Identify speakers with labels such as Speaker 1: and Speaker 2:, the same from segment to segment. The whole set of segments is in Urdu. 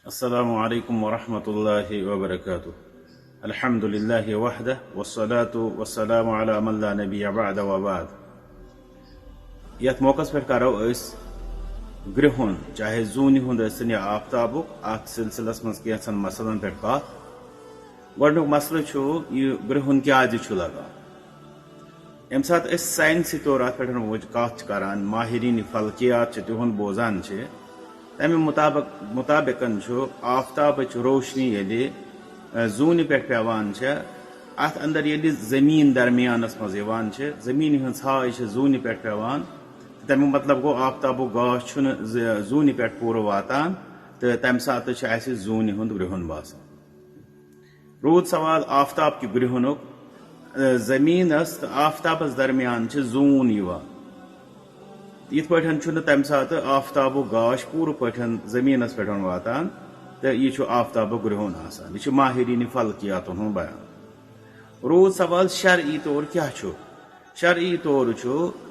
Speaker 1: السلام عليكم ورحمة الله وبركاته. الحمد لله وحده والصلاة والسلام على من لا نبي بعد وبعد. یت موقع پہ کرو گرہن چاہے زونہ ہند ثن یا آفتابک ات سلسلس مز کینچن مسلن پہ کت گۄڈنیُک مسلہٕ یہ گرہن کیازِ چھُ لگان یم سات سائنسی طور ات پہ کت کران ماہرین فلکیات تہد بوزان تمہ مطابق آفتابچ روشنی یل زونہ پہ پیوان ات اندر یل زمین درمیانس مز زمین ہز ہائے زونہ پہ پیوان تمیک مطلب گو آفتابک گاش زونہ پہ پور واتان تو تمہ سات زونہ ہند گرہن باسان رود سوال آفتاب کہ گرہنک زمینس تو آفتابس درمیان زون یت پہ تمہ سات آفتابک گاش پور پہ زمینس پہ واتان تو یہ آفتابک گرہن آسان یہ ماہرین فلکیات ہند بیان رود سوال شرعی طور کیا شرعی طور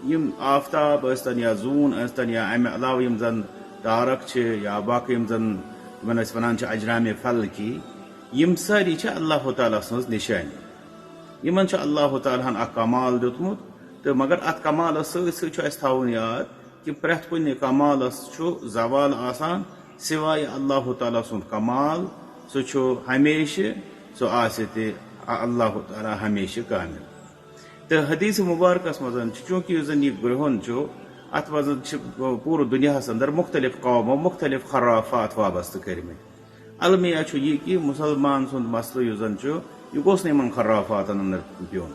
Speaker 1: یم آفتاب ٲسۍتن یا زون ٲسۍتن یا امہ علاوہ یم زن تارک یا باقی یم زن ونان اجرام فلکی یم ساری اللہ تعالیٰ سن نشانی یمن اللہ تعالیٰ ہن اخ کمال دیتمت تو مگر ات کمالس ست تھاون یاد کہ پریت کن کمالس زوال آسان سوائے اللہ تعالیٰ سند کمال سہ ہمیشہ سہ آسہ اللہ تعالیٰ ہمیشہ کامل تو حدیث مبارکس مزن چونکہ یہ گرہن ات مز پور دنیا اندر مختلف قوموں مختلف خرافات وابستہ کرمت المیہ یہ کہ مسلمان سند مسئلہ زن یہ گوس ان خرافات اندر پیون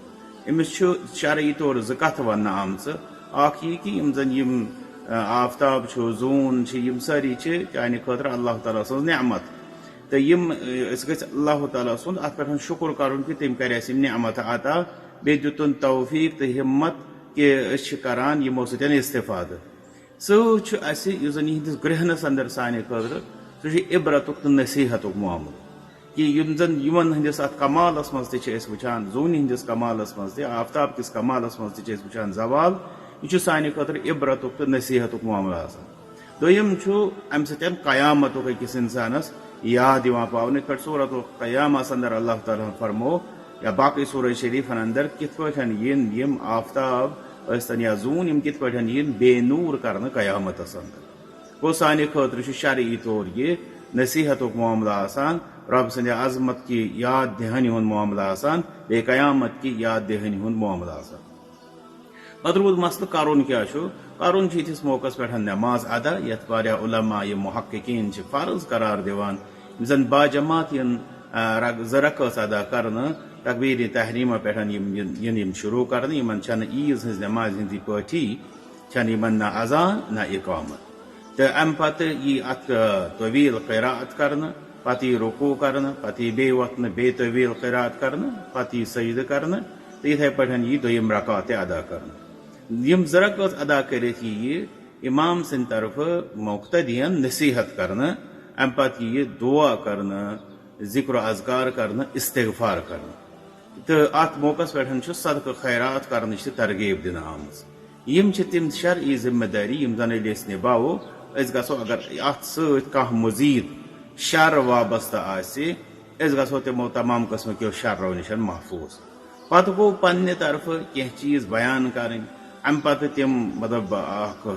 Speaker 1: امس شرعی طور کت ون آمچ اخ یہ کہ زن آفتاب زون یم ساری چانہ خاطر اللہ تعالیٰ سن نعمت تو گھ اللہ تعالیٰ سند ات پہ شکر کرن کہ تم کر نعمت عطا بی دتن توفیق تو ہمت کہ کران یمو ستن استفادہ زن یہ گرہنس اندر سانہ خاطر سہ عبرتک تو نصیحتک معاملہ کہ زن یمن ہندس ات کمالس مز وچان زونہ ہندس کمالس مز آفتاب کس کمالس مز وچان زوال یہ سانہ خاطر عبرتک تو نصیحتک معاملہ آسان دویم امہ سن قیامتک اکس انسانس یاد پاؤن ات پہ صورت القیامہ اندر اللہ تعالیٰ فرمو یا باقی سورہ شریفن اندر کت پہ یم آفتاب ٲسۍتن یا زون یم کت پہ بے نور کرنے قیامتس اندر گو سانہ خاطر شرعی طور یہ نصیحتک معاملہ آسان رب سند عظمت کی یاد دہانی ہند معاملہ آسان بے قیامت کی یاد دہانی ہند معاملہ آسان پتہ رود مسئلہ کرن کیا کرن یتھس موقع پہ نماز ادا یت واریاہ علماء محققین فرض قرار دیوان زن باجماعت زٕ رکعت ادا کرنے تکبیر تحریمہ پہ شروع کرنے یمن عیز ہز نماز ہندی پاٹھی یمن نہ اذان نہ اقامت تو ام پتہ یہ ات طویل قراءت کرنے پتہ یہ رکوع کرنے پتہ بے وقت بے طویل قراءت کرنے پتہ یہ سجدہ کرنے تو اتھے پہ یہ دویم رکعت ادا کرنے یم زٕ رکعت ادا کرت یہ امام سند طرف مقتدین نصیحت کرنے ام پتہ یہ دعا کرنے ذکر و اذکار کرنے استغفار کرنے تو ات موقع پہ صدقہ خیرات کرنے ترغیب دن آم تم شرعی ذمہ داری زن نباو گھو اگر ات ست مزید شر وابستہ گھو تمو تمام قسم کی شرو نش محفوظ پتہ گو پنہ طرف کی چیز بیان کریں ام پتہ تم مطلب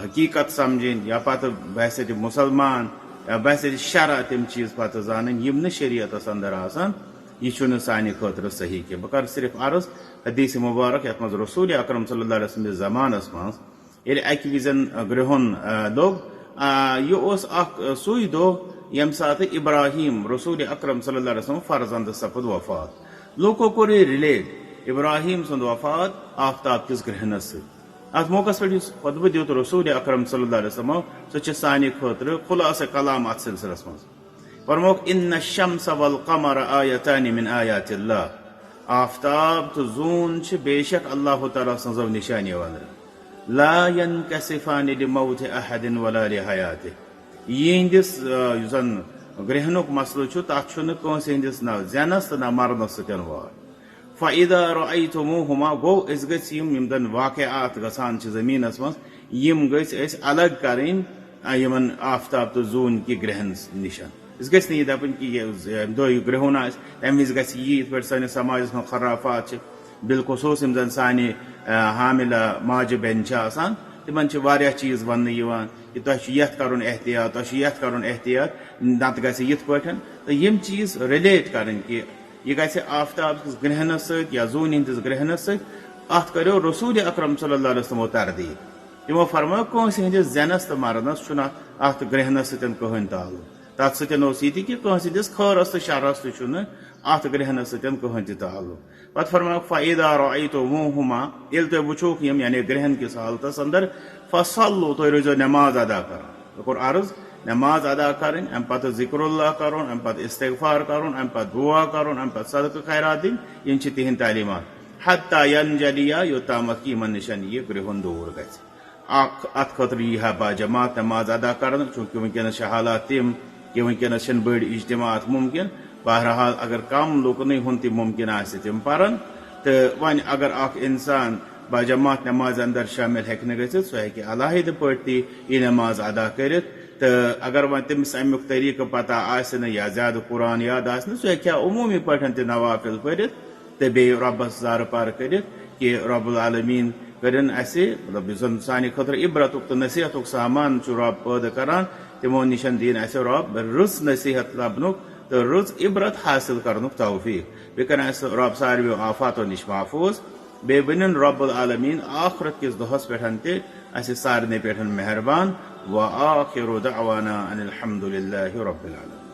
Speaker 1: حقیقت سمجھن یا پتہ بحث مسلمان یا بحث شرع تم چیز پتہ زانن یم نہ شریعتس اندر آسان یہ سانہ خاطر صحیح کی بہ کر صرف عرض حدیث مبارک یت مز رسول اکرم صلی اللہ علیہ وسلم زمانس مز یل اکہ وزن گرہن لوگ یہ اخ سوئی دہ یم سات ابراہیم رسول اکرم صلی اللہ علیہ وسلم فرزند سپد وفات لوکو کور ریلیٹ ابراہیم سند وفات آفتاب کس گرہنس ست ات موقع پہ خطبہ دیت رسول اکرم صلی اللہ علیہ وسلم سہ سانہ خاطر خلاصہ کلام ات سلسلس مز فرموک ان الشمس والقمر آیتان من آیات اللہ آفتاب تو زون بے شک اللہ تعالیٰ سنزو نشانی ونر لا ينکسفان لموت احد ولا لحیاتہ یہ زن گرہنک مسئلہ تک کنس ہندس نہ زینس تو نہ مرنس ستن وار فاذا رأيتموهما گو اس گھ یم زن واقعات گسان زمینس مز یم گھ الگ کریں یمن آفتاب تو زون کی گرہن نشان اس گژھِ نہٕ یہِ دَپٕنۍ کہِ ییٚمہِ دۄہ یہِ گرٛہُن آسہِ تَمہِ وِزِ گژھِ یی یِتھ پٲٹھۍ سٲنِس سماجَس منٛز خرافات چھِ بالخصوٗص یِم زَن سانہِ حاملہ ماجہِ بیٚنہِ چھِ آسان تِمن چھِ واریاہ چیٖز وَننہٕ یِوان کہِ تۄہہِ چھُ یَتھ کَرُن احتیاط تۄہہِ چھُ یَتھ کَرُن احتیاط نَتہٕ گژھِ یِتھ پٲٹھۍ تہٕ یِم چیٖز رِلیٹ کَرٕنۍ کہِ یہ گژھِ آفتاب کِس گرہنس ست یا زوٗنہِ ہٕنٛدِس گرہنس ست اتھ کریو رسول اکرم صلی اللہ علیہ وسلمو تردید تمو فرمٲو کٲنٛسہِ ہٕنٛدِس زینس تہٕ مرنس چھُنہٕ اتھ گرہنس سۭتۍ کٕہٕنۍ تعلق تتھ سۭتۍ اوس یہِ تہِ کہِ کٲنٛسہِ ہٕنٛدِس خٲرس تہٕ شرس تہِ چھُنہٕ اتھ گرہنس سۭتۍ کٕہٕنۍ تہِ تعلق پتہٕ فرمٲوکھ فاذا رأیتموہما ییٚلہِ تُہۍ وٕچھوکھ یِم یعنی گرہن کِس حالتس اندر فصلوا تُہۍ روٗزیو نٮ۪ماز ادا کران مےٚ کوٚر عرض نماز ادا کرٕنۍ امہِ پتہٕ ذکر اللہ کرُن امہِ پتہٕ استغفار کرُن امہِ پتہٕ دعا کرُن امہِ پتہٕ صدقہٕ خیرات دِنۍ یِم چھِ تِہنٛدۍ تعلیمات حتیٰ ینجلیٰ یوٚتامتھ کہِ یِمن نِش یہِ گرٛہُن دوٗر گژھِ اتھ خٲطرٕ یی ہا باجماعت نماز ادا کرنہٕ چوٗنکہِ ؤنکیٚنس چھِ حالات تِم کہِ ؤنکیٚنس چھِنہٕ بٔڑۍ اجتماعات مُمکِن بہرحال اگر کم لُکنٕے ہُنٛد تہِ مُمکِن آسہِ تِم پرن تہٕ وۄنۍ اگر اکھ انسان باجماعت نمازِ اندر شٲمِل ہیٚکہِ نہٕ گٔژھِتھ سُہ ہیٚکہِ علاحدٕ پٲٹھۍ تہِ یہِ نماز ادا کٔرِتھ تہٕ اگر وۄنۍ تٔمِس امیُک طریٖقہٕ پتہ آسہِ نہٕ یا زیادٕ قرآن یاد آسہِ نہٕ سُہ ہیٚکہِ ہا عموٗمی پٲٹھۍ تہِ نوافل پٔرِتھ تہٕ بیٚیہِ رۄبس زارٕ پار کٔرِتھ کہِ رۄب العالمیٖن کٔرِن اسہِ مطلب یُس زن سانہِ خٲطرٕ عبرتُک تہٕ نصیحتُک سامان چھُ رۄب پٲدٕ کران تِمو نِش دِیِن اسہِ رۄب رٕژ نصیحت لبنُک تہٕ رٕژ عبرت حٲصِل کرنُک توفیٖق بیٚیہِ کرن اسہِ رۄب ساروِیو آفاتو نِش محفوٗظ بیٚیہِ بٔنِن رۄب العالمیٖن آخرت کِس دۄہس پٮ۪ٹھ تہِ اسہِ سارنٕے پٮ۪ٹھ مہربان وآخر دعوانا ان الحمد لله رب العالمين.